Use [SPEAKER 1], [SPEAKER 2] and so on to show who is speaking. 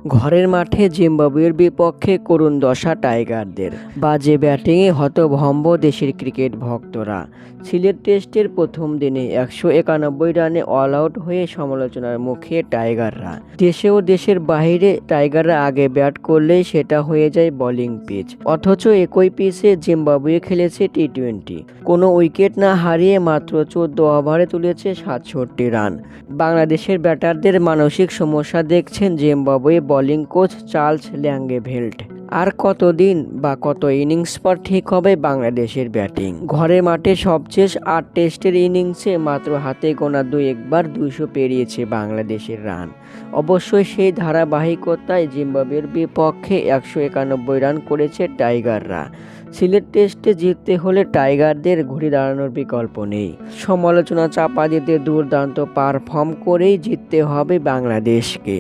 [SPEAKER 1] ঘরের মাঠে জিম্বাবুয়ের বিপক্ষে করুণ দশা টাইগারদের। বাজে ব্যাটিংয়ে হতভম্ব দেশের ক্রিকেট ভক্তরা। সিলেট টেস্টের প্রথম দিনে 191 রানে অল আউট হয়ে সমালোচনার মুখে টাইগাররা। দেশে ও দেশের বাইরে টাইগাররা আগে ব্যাট করলেই সেটা হয়ে যায় বোলিং পিচ। অথচ একই পিচে জিম্বাবুয়ে খেলেছে টি-20। কোনো উইকেট না হারিয়ে মাত্র 14 ওভারে তুলেছে 67 রান। বাংলাদেশের ব্যাটারদের মানসিক সমস্যা দেখছেন Zimbabwe bowling coach Charles Langeveldt. আর কতদিন বা কত ইনিংস পর ঠিক হবে বাংলাদেশের ব্যাটিং? ঘরের মাঠে সবশেষ 8 টেস্টের ইনিংসে মাত্র হাতে গোনা 2-1বার 200 পেরিয়েছে বাংলাদেশের রান। অবশ্যই সেই ধারাবাহিকতায় জিম্বাবুয়ের বিপক্ষে 191 রান করেছে টাইগাররা। সিলেট টেস্টে জিততে হলে টাইগারদের ঘুরে দাঁড়ানোর বিকল্প নেই। সমালোচনা চাপা দিতে দুর্দান্ত পারফর্ম করেই জিততে হবে বাংলাদেশকে।